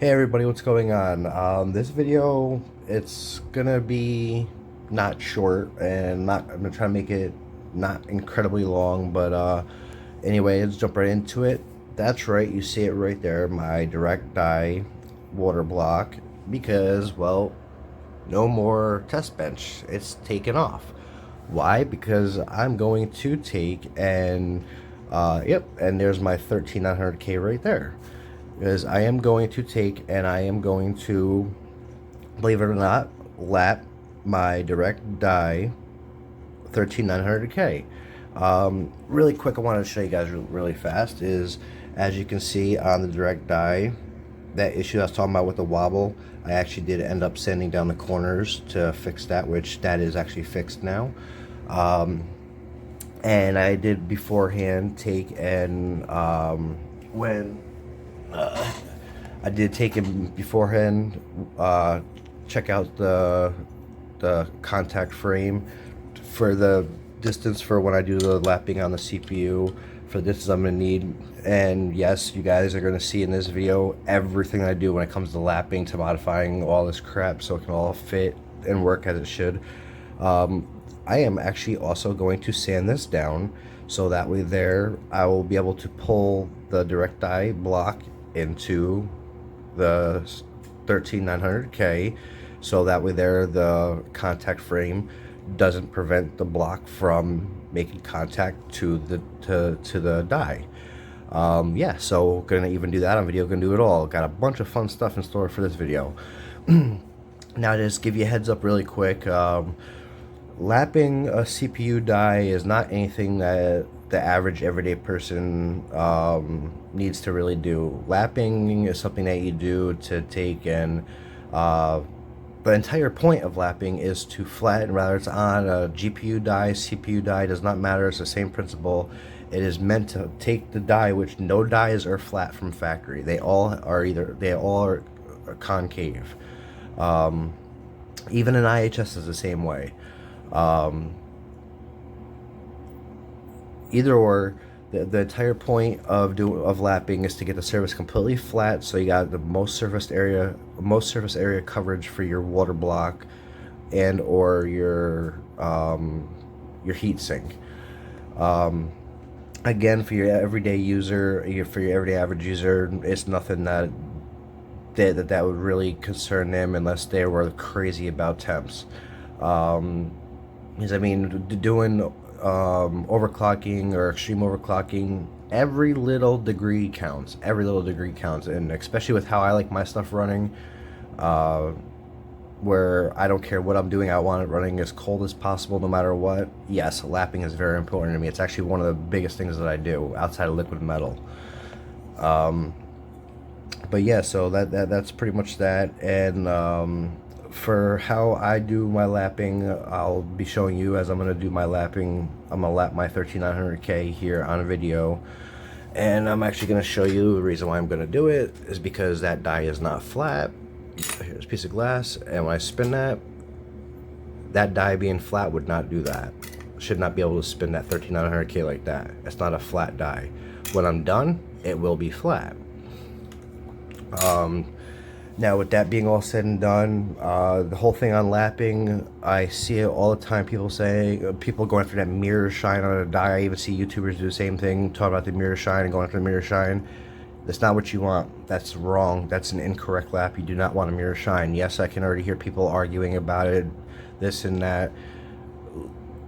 Hey everybody, what's going on? This video, it's gonna be not short and I'm gonna try to make it not incredibly long, but anyway, let's jump right into it. That's right, you see it right there, my direct dye water block, because, well, no more test bench. It's taken off. Why? Because I'm going to take and yep, and there's my 13900K right there. Because I am going to take and I am going to, believe it or not, lap my direct dye 13900K. Really quick, I wanted to show you guys really fast is, as you can see on the direct dye, that issue I was talking about with the wobble, I actually did end up sanding down the corners to fix that, which that is actually fixed now. And I did beforehand take and when I did take him beforehand, check out the contact frame for the distance for when I do the lapping on the CPU, for the distance I'm going to need. And yes, you guys are going to see in this video everything I do when it comes to lapping, to modifying all this crap so it can all fit and work as it should. I am actually also going to sand this down, so that way there I will be able to pull the direct dye block into the 13900K, so that way there the contact frame doesn't prevent the block from making contact to the die. Yeah, so gonna even do that on video, gonna do it all. Got a bunch of fun stuff in store for this video. Now, just give you a heads up really quick. Lapping a CPU die is not anything that the average everyday person needs to really do. Lapping is something that you do to take and the entire point of lapping is to flatten, whether it's on a GPU die, CPU die, does not matter, it's the same principle. It is meant to take the die, which no dies are flat from factory. They all are concave. Even an IHS is the same way. Either or, the entire point of lapping is to get the surface completely flat, so you got the most surface area coverage for your water block and or your heat sink. Again, for your everyday user, for your everyday average user, it's nothing that would really concern them unless they were crazy about temps. Because I mean, doing overclocking or extreme overclocking, every little degree counts. Every little degree counts, and especially with how I like my stuff running, where I don't care what I'm doing, I want it running as cold as possible no matter what. Yes, lapping is very important to me. It's actually one of the biggest things that I do outside of liquid metal. But yeah, so that's pretty much that. And for how I do my lapping, I'll be showing you as I'm going to do my lapping. I'm going to lap my 13900K here on video, and I'm actually going to show you the reason why I'm going to do it is because that die is not flat. Here's a piece of glass, and when I spin that die being flat would not do that. Should not be able to spin that 13900K like that. It's not a flat die. When I'm done, it will be flat. Now, with that being all said and done, the whole thing on lapping, I see it all the time. People going after that mirror shine on a die. I even see YouTubers do the same thing, talk about the mirror shine and going after the mirror shine. That's not what you want. That's wrong. That's an incorrect lap. You do not want a mirror shine. Yes, I can already hear people arguing about it, this and that.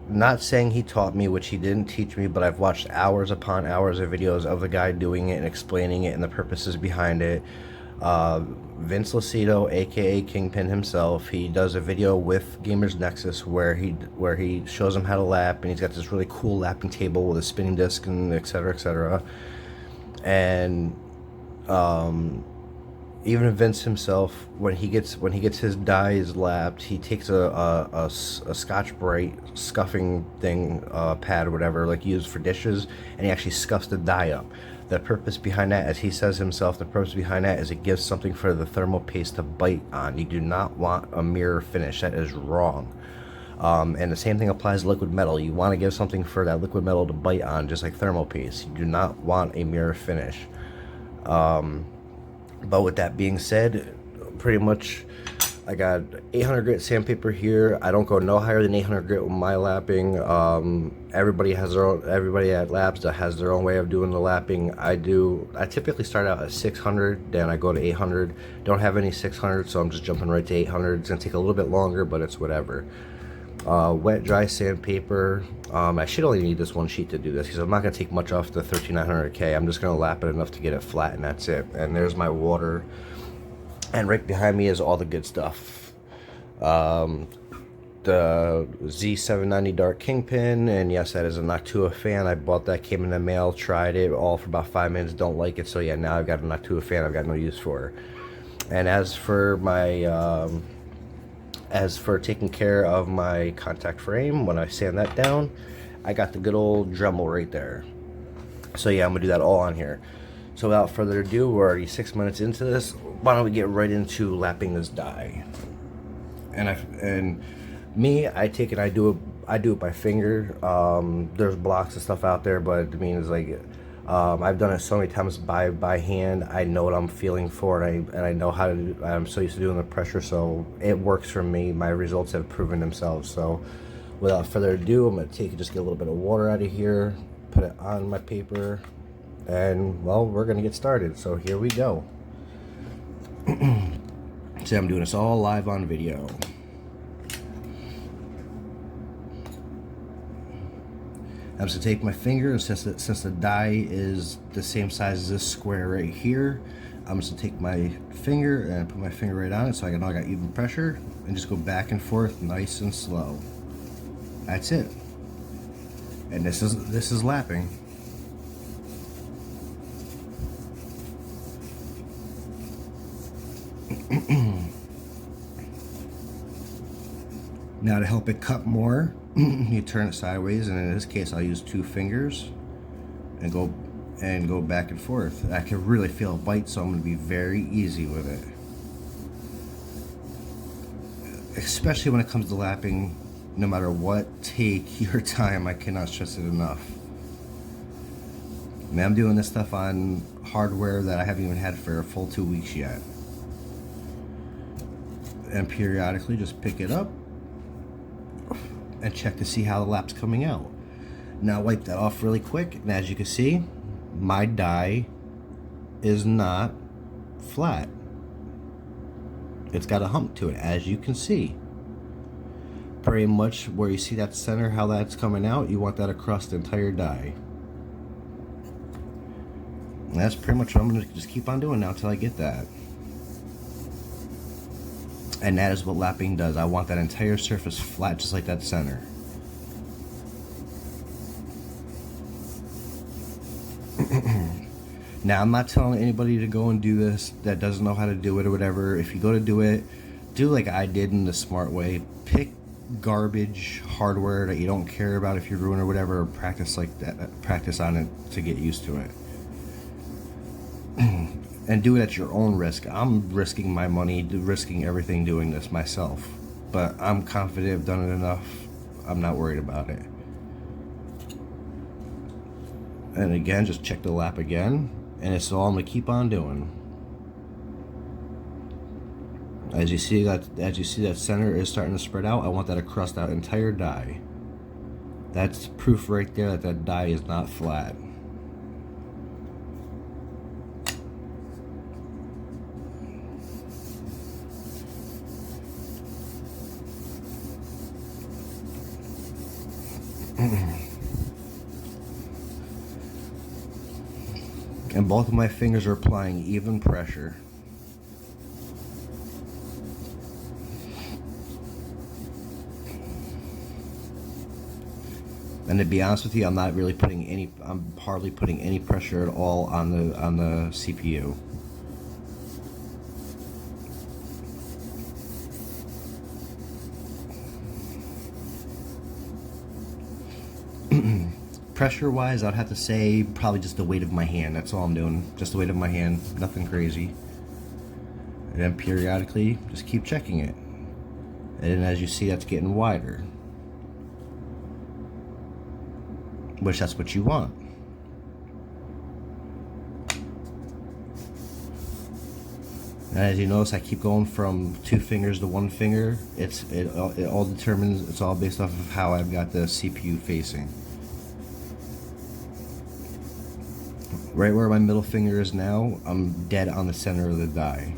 Not saying he taught me, which he didn't teach me, but I've watched hours upon hours of videos of the guy doing it and explaining it and the purposes behind it. Vince Lucido, aka Kingpin himself, he does a video with Gamers Nexus where he shows him how to lap, and he's got this really cool lapping table with a spinning disc and etc etc. And even Vince himself, when he gets his dies lapped, he takes a Scotch-Brite scuffing thing, pad or whatever, like used for dishes, and he actually scuffs the die up. The purpose behind that, as he says himself, the purpose behind that is it gives something for the thermal paste to bite on. You do not want a mirror finish. That is wrong. And the same thing applies to liquid metal. You want to give something for that liquid metal to bite on, just like thermal paste. You do not want a mirror finish. But with that being said, pretty much I got 800 grit sandpaper here. I don't go no higher than 800 grit with my lapping. Everybody has their own. Everybody at labs that has their own way of doing the lapping. I typically start out at 600, then I go to 800. Don't have any 600, so I'm just jumping right to 800. It's gonna take a little bit longer, but it's whatever. Wet dry sandpaper. I should only need this one sheet to do this because I'm not gonna take much off the 13900K. I'm just gonna lap it enough to get it flat, and that's it. And there's my water. And right behind me is all the good stuff. The Z790 Dark Kingpin, and yes, that is a Noctua fan. I bought that, came in the mail, tried it all for about 5 minutes, don't like it, so yeah, now I've got a Noctua fan I've got no use for. And as for taking care of my contact frame, when I sand that down, I got the good old Dremel right there. So yeah, I'm gonna do that all on here. So without further ado, we're already 6 minutes into this. Why don't we get right into lapping this die? And I take it, I do it by finger. There's blocks and stuff out there, but I mean, it's like I've done it so many times by hand. I know what I'm feeling for, and I know how to. I'm so used to doing the pressure, so it works for me. My results have proven themselves. So without further ado, I'm gonna just get a little bit of water out of here, put it on my paper, and well, we're gonna get started. So here we go. See, I'm doing this all live on video. I'm just gonna take my finger, and since the die is the same size as this square right here, I'm just gonna take my finger and put my finger right on it so I know I got even pressure, and just go back and forth nice and slow. That's it. And this is lapping. Now to help it cut more, you turn it sideways, and in this case I'll use 2 fingers and go back and forth. I can really feel a bite, so I'm going to be very easy with it. Especially when it comes to lapping, no matter what, take your time. I cannot stress it enough. I mean, I'm doing this stuff on hardware that I haven't even had for a full 2 weeks yet. And periodically just pick it up and check to see how the lap's coming out. Now wipe that off really quick, and as you can see, my die is not flat. It's got a hump to it, as you can see. Pretty much where you see that center, how that's coming out, you want that across the entire die. And that's pretty much what I'm going to just keep on doing now until I get that. And that is what lapping does. I want that entire surface flat, just like that center. Now, I'm not telling anybody to go and do this that doesn't know how to do it or whatever. If you go to do it, do like I did in the smart way. Pick garbage hardware that you don't care about if you ruin or whatever, or practice like that. Practice on it to get used to it. And do it at your own risk. I'm risking my money, risking everything doing this myself. But I'm confident I've done it enough. I'm not worried about it. And again, just check the lap again. And it's all I'm gonna keep on doing. As you see that center is starting to spread out, I want that across that entire die. That's proof right there that that die is not flat. And both of my fingers are applying even pressure. And to be honest with you, I'm hardly putting any pressure at all on the CPU. Pressure wise, I'd have to say probably just the weight of my hand. That's all I'm doing. Just the weight of my hand, nothing crazy. And then periodically just keep checking it. And then as you see, that's getting wider, which that's what you want. And as you notice, I keep going from 2 fingers to 1 finger. It all determines, it's all based off of how I've got the CPU facing. Right where my middle finger is now, I'm dead on the center of the die.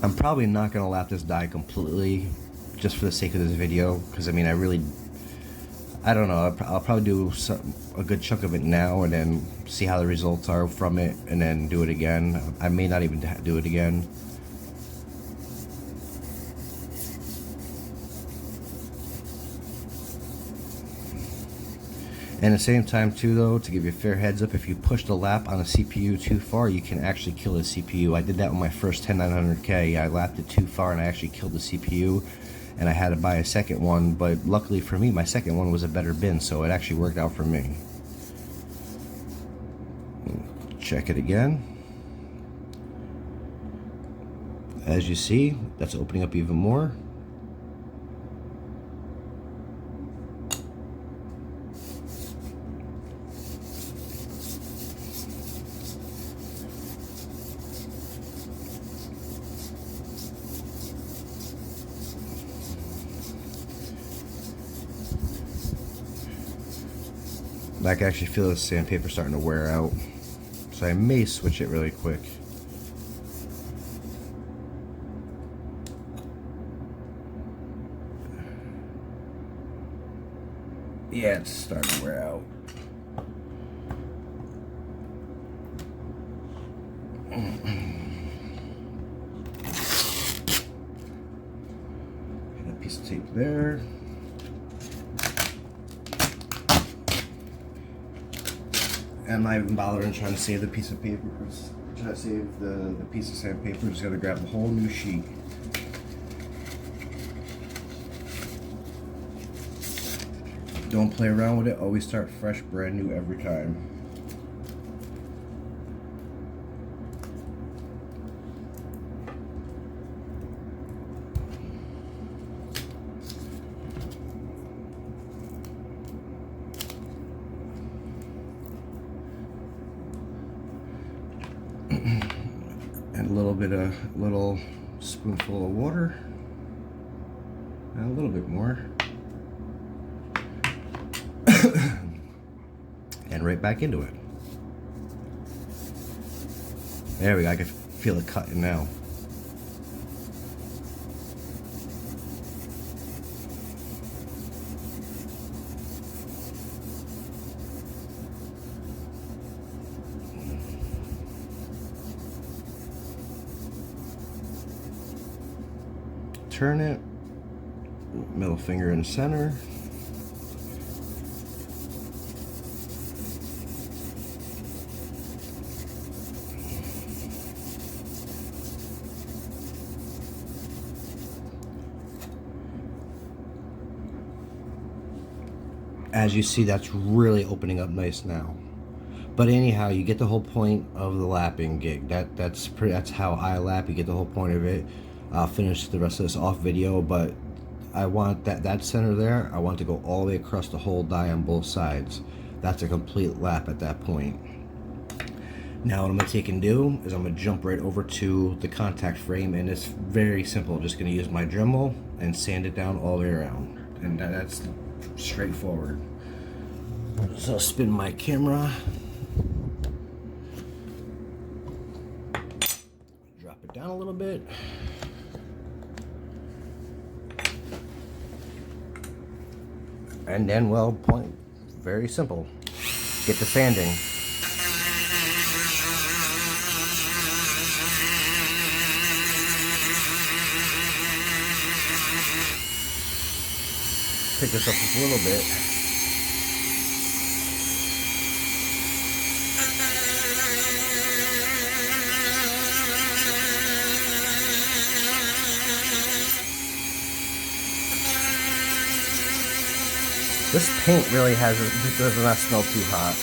I'm probably not going to lap this die completely just for the sake of this video, because I mean, I don't know, I'll probably do a good chunk of it now and then see how the results are from it and then do it again. I may not even do it again. And at the same time too though, to give you a fair heads up, if you push the lap on a CPU too far, you can actually kill the CPU. I did that with my first 10900K. I lapped it too far and I actually killed the CPU, and I had to buy a second one, but luckily for me, my second one was a better bin, so it actually worked out for me. Check it again. As you see, that's opening up even more. I can actually feel the sandpaper starting to wear out, so I may switch it really quick. Yeah, it's starting to wear out. Got a piece of tape there. I'm not even bothering trying to save the piece of paper. Trying to save the piece of sandpaper. I'm just gonna grab a whole new sheet. Don't play around with it. Always start fresh, brand new every time. And a little spoonful of water, and a little bit more, and right back into it. There we go. I can feel it cutting now. Turn it, middle finger in the center. As you see, that's really opening up nice now. But anyhow, you get the whole point of the lapping gig. That's how I lap. You get the whole point of it. I'll finish the rest of this off video, but I want that center there, I want to go all the way across the whole die on both sides. That's a complete lap at that point. Now what I'm going to take and do is I'm going to jump right over to the contact frame, and it's very simple. I'm just going to use my Dremel and sand it down all the way around, and that's straightforward. So I'll spin my camera, drop it down a little bit. And then, well, point, very simple. Get the sanding. Pick this up just a little bit. This paint really does not smell too hot.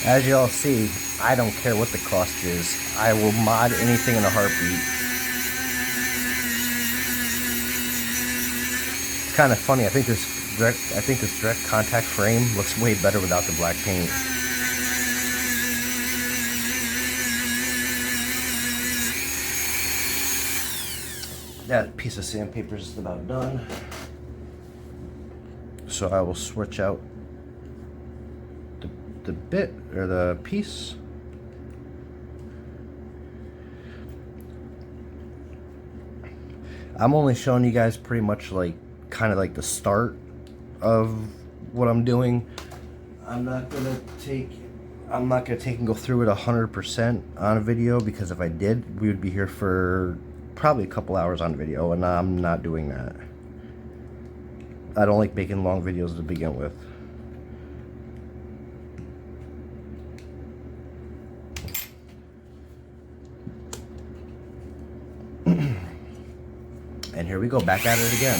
As you all see, I don't care what the cost is. I will mod anything in a heartbeat. It's kind of funny. I think this direct contact frame looks way better without the black paint. That piece of sandpaper is about done. So I will switch out the bit or the piece. I'm only showing you guys pretty much like kind of like the start of what I'm doing. I'm not gonna take and go through it 100% on a video, because if I did, we would be here for probably a couple hours on video, and I'm not doing that. I don't like making long videos to begin with. And here we go, back at it again.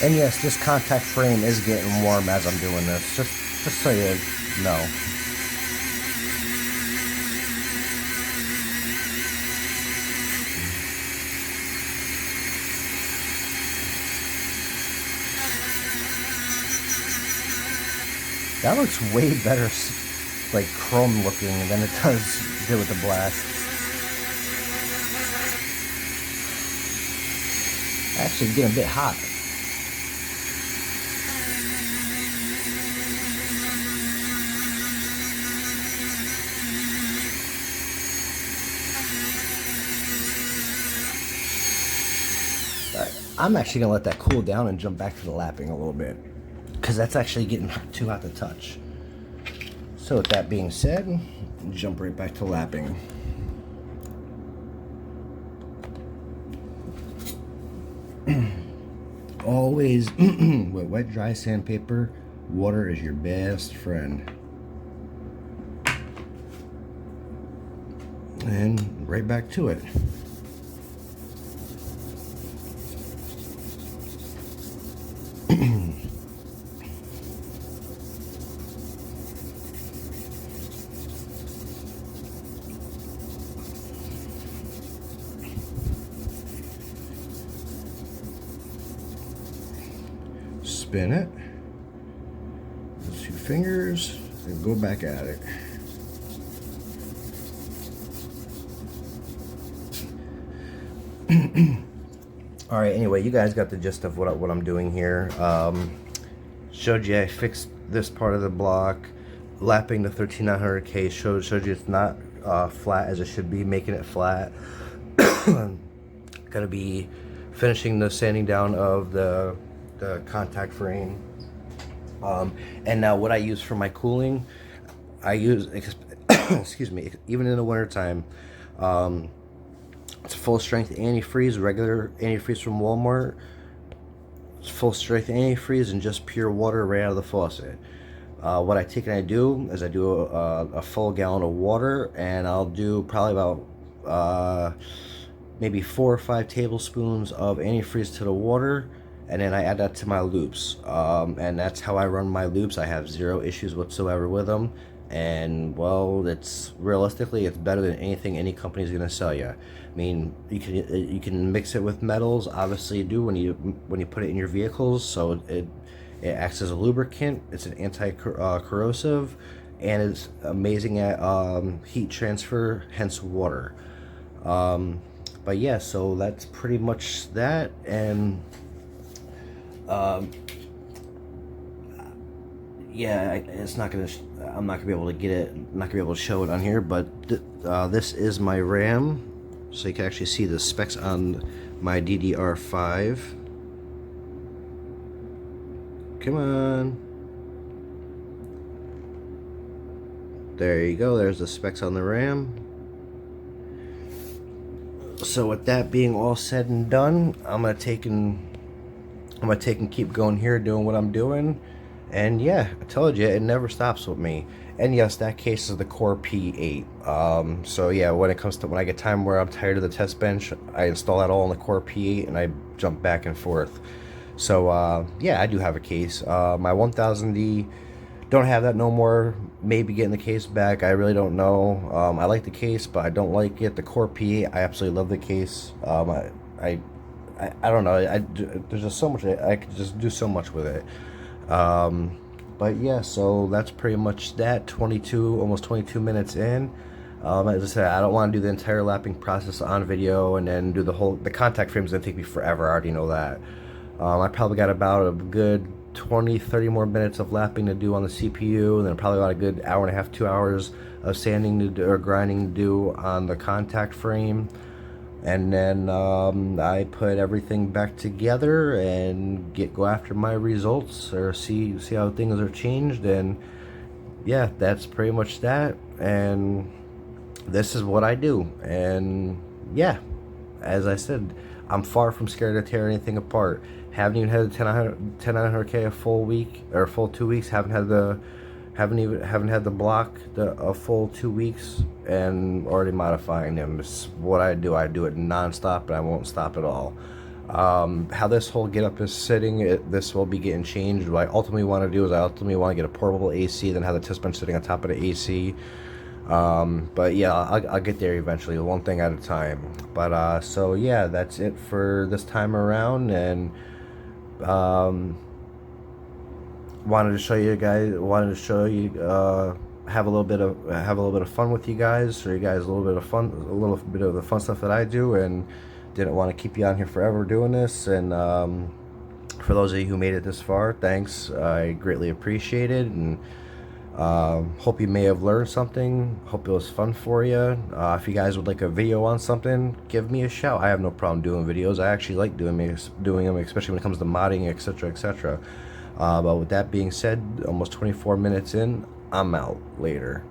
And yes, this contact frame is getting warm as I'm doing this, just so you know. That looks way better, like chrome looking, than it did with the black. Actually getting a bit hot. I'm actually going to let that cool down and jump back to the lapping a little bit, because that's actually getting too hot to touch. So with that being said, jump right back to lapping. Always, with wet dry sandpaper, water is your best friend. And right back to it. Spin it, those 2 fingers, and go back at it. All right, anyway, you guys got the gist of what I'm doing here. Showed you I fixed this part of the block, lapping the 13900K, showed you it's not flat as it should be, making it flat. Gonna be finishing the sanding down of the contact frame. And now what I use for my cooling, I use excuse me, even in the winter time, it's full strength antifreeze, regular antifreeze from Walmart. It's full strength antifreeze and just pure water right out of the faucet. What I take and I do is I do a full gallon of water, and I'll do probably about maybe 4 or 5 tablespoons of antifreeze to the water, and then I add that to my loops, and that's how I run my loops. I have 0 issues whatsoever with them, and well, it's realistically it's better than anything any company is going to sell you. I mean, you can mix it with metals, obviously you do when you put it in your vehicles, so it acts as a lubricant. It's an anti-corrosive, and it's amazing at heat transfer, hence water. But yeah, so that's pretty much that. And yeah, it's not gonna. I'm not gonna be able to get it. I'm not gonna be able to show it on here. But this is my RAM, so you can actually see the specs on my DDR5. Come on. There you go. There's the specs on the RAM. So with that being all said and done, I'm gonna take and keep going here, doing what I'm doing. And yeah, I told you, it never stops with me. And yes, that case is the Core P8. So yeah, when I get time where I'm tired of the test bench, I install that all in the Core P8 and I jump back and forth. So yeah, I do have a case. My 1000D, don't have that no more. Maybe getting the case back, I really don't know. I like the case, but I don't like it. The Core P8, I absolutely love the case. I don't know. There's just so much. I could just do so much with it. But yeah, so that's pretty much that. Almost 22 minutes in. As I said, I don't want to do the entire lapping process on video and then do the contact frame's gonna take me forever. I already know that. I probably got about a good 20-30 more minutes of lapping to do on the CPU, and then probably about a good hour and a half, 2 hours of sanding to do, or grinding to do on the contact frame. And then I put everything back together and go after my results, or see how things are changed. And yeah, that's pretty much that. And this is what I do. And yeah, as I said, I'm far from scared to tear anything apart. Haven't even had the 10900K a full week, or a full 2 weeks. Haven't had the block a full 2 weeks, and already modifying them. It's what I do. I do it non-stop, and I won't stop at all. How this whole getup is sitting, this will be getting changed. What I ultimately want to do is I ultimately want to get a portable AC, then have the test bench sitting on top of the AC. But yeah, I'll get there eventually, one thing at a time. But so yeah, that's it for this time around. And wanted to show you have a little bit of fun with you guys, show you guys a little bit of the fun stuff that I do, and didn't want to keep you on here forever doing this. And for those of you who made it this far, thanks. I greatly appreciate it, and hope you may have learned something. Hope it was fun for you. If you guys would like a video on something, give me a shout. I have no problem doing videos. I actually like doing them, especially when it comes to modding, etc., etc. But with that being said, almost 24 minutes in, I'm out. Later.